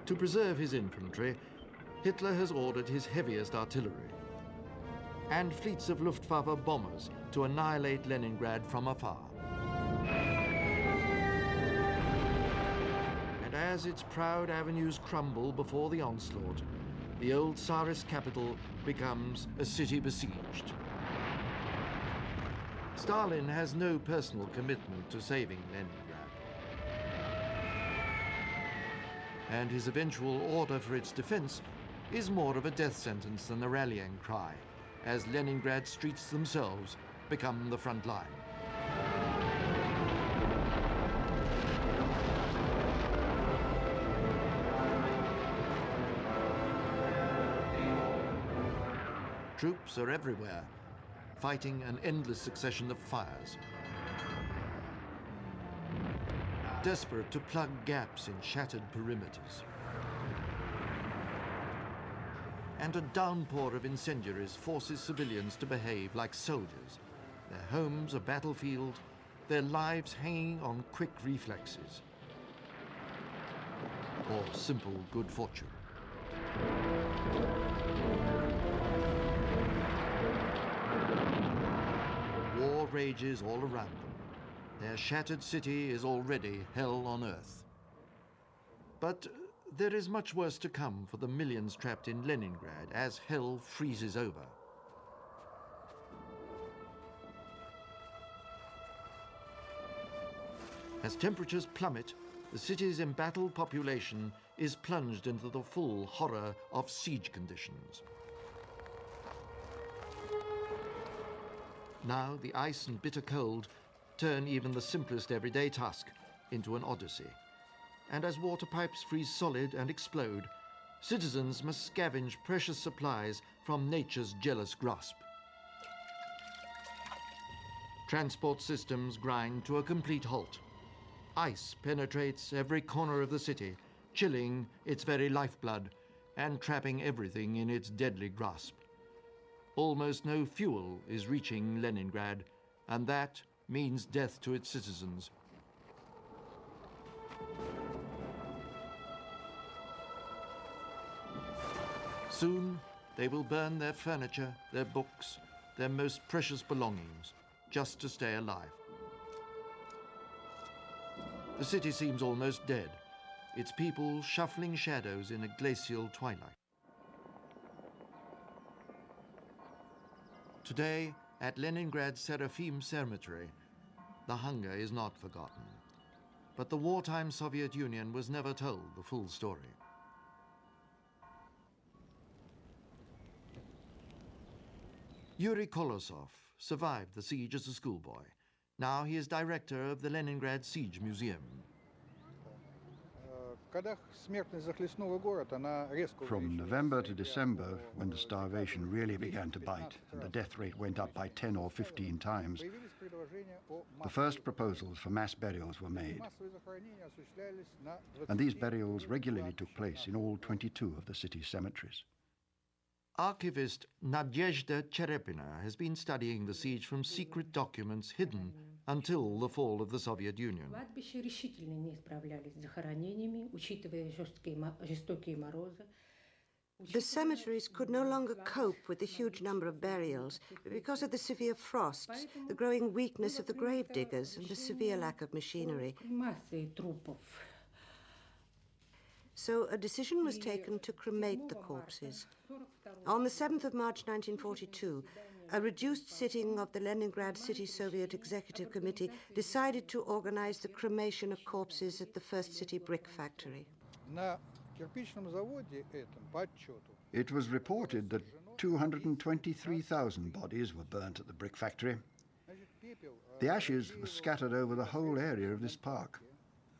To preserve his infantry, Hitler has ordered his heaviest artillery and fleets of Luftwaffe bombers to annihilate Leningrad from afar. And as its proud avenues crumble before the onslaught, the old Tsarist capital becomes a city besieged. Stalin has no personal commitment to saving Leningrad, and his eventual order for its defense is more of a death sentence than a rallying cry, as Leningrad streets themselves become the front line. Troops are everywhere, fighting an endless succession of fires, desperate to plug gaps in shattered perimeters. And a downpour of incendiaries forces civilians to behave like soldiers, their homes a battlefield, their lives hanging on quick reflexes or simple good fortune. War rages all around them. Their shattered city is already hell on earth. But there is much worse to come for the millions trapped in Leningrad as hell freezes over. As temperatures plummet, the city's embattled population is plunged into the full horror of siege conditions. Now the ice and bitter cold turn even the simplest everyday task into an odyssey. And as water pipes freeze solid and explode, citizens must scavenge precious supplies from nature's jealous grasp. Transport systems grind to a complete halt. Ice penetrates every corner of the city, chilling its very lifeblood and trapping everything in its deadly grasp. Almost no fuel is reaching Leningrad, and that means death to its citizens. Soon, they will burn their furniture, their books, their most precious belongings, just to stay alive. The city seems almost dead, its people shuffling shadows in a glacial twilight. Today, at Leningrad's Seraphim Cemetery, the hunger is not forgotten. But the wartime Soviet Union was never told the full story. Yuri Kolosov survived the siege as a schoolboy. Now he is director of the Leningrad Siege Museum. From November to December, when the starvation really began to bite and the death rate went up by 10 or 15 times, the first proposals for mass burials were made. And these burials regularly took place in all 22 of the city's cemeteries. Archivist Nadezhda Cherepina has been studying the siege from secret documents hidden until the fall of the Soviet Union. The cemeteries could no longer cope with the huge number of burials because of the severe frosts, the growing weakness of the grave diggers, and the severe lack of machinery. So a decision was taken to cremate the corpses. On the 7th of March 1942, a reduced sitting of the Leningrad City Soviet Executive Committee decided to organize the cremation of corpses at the First City Brick Factory. It was reported that 223,000 bodies were burnt at the brick factory. The ashes were scattered over the whole area of this park.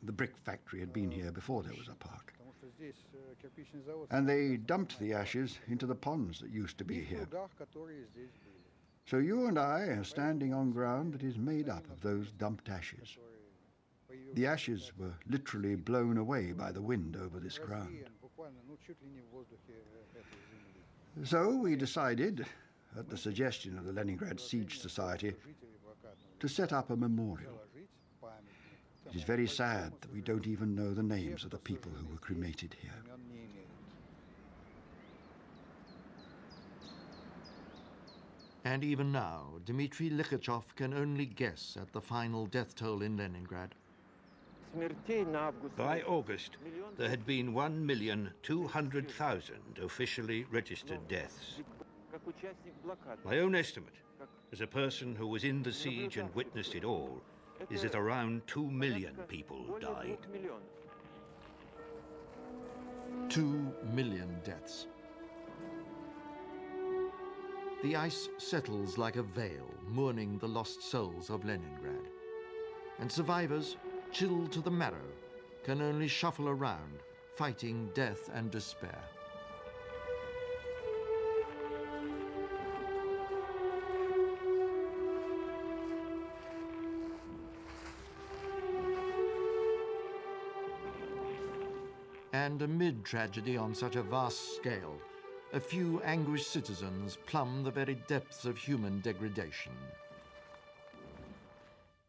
The brick factory had been here before there was a park. And they dumped the ashes into the ponds that used to be here. So you and I are standing on ground that is made up of those dumped ashes. The ashes were literally blown away by the wind over this ground. So we decided, at the suggestion of the Leningrad Siege Society, to set up a memorial. It is very sad that we don't even know the names of the people who were cremated here. And even now, Dmitry Likhachov can only guess at the final death toll in Leningrad. By August, there had been 1,200,000 officially registered deaths. My own estimate, as a person who was in the siege and witnessed it all, is that around 2 million people died. 2 million deaths. The ice settles like a veil, mourning the lost souls of Leningrad. And survivors, chilled to the marrow, can only shuffle around, fighting death and despair. And amid tragedy on such a vast scale, a few anguished citizens plumb the very depths of human degradation.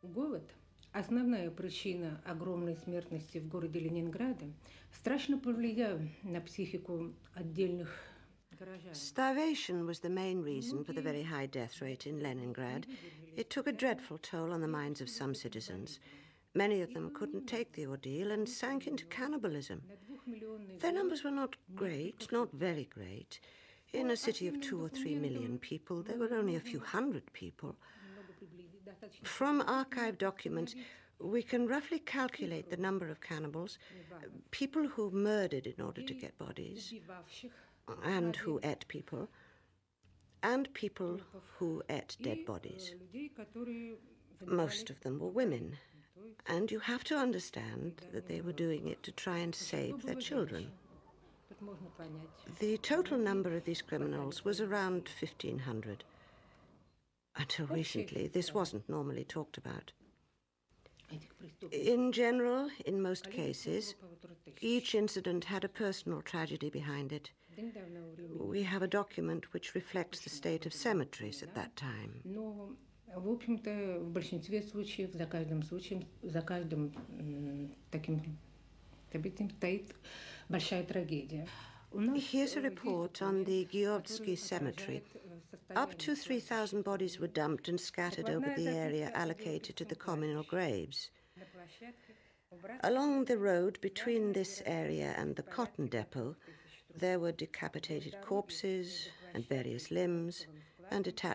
Голод, основная причина огромной смертности в городе Ленинграде, страшно повлиял на психику отдельных горожан. Starvation was the main reason for the very high death rate in Leningrad. It took a dreadful toll on the minds of some citizens. Many of them couldn't take the ordeal and sank into cannibalism. Their numbers were not great, not very great. In a city of 2 or 3 million people, there were only a few hundred people. From archive documents, we can roughly calculate the number of cannibals, people who murdered in order to get bodies, and who ate people, and people who ate dead bodies. Most of them were women. And you have to understand that they were doing it to try and save their children. The total number of these criminals was around 1,500. Until recently, this wasn't normally talked about. In general, in most cases, each incident had a personal tragedy behind it. We have a document which reflects the state of cemeteries at that time. В общем-то, в большинстве случаев, за каждым таким событием стоит большая трагедия. Here's a report on the Gyovsky cemetery. Up to 3,000 bodies were dumped and scattered over the area allocated to the communal graves. Along the road between this area and the cotton depot, there were decapitated corpses and various limbs and attached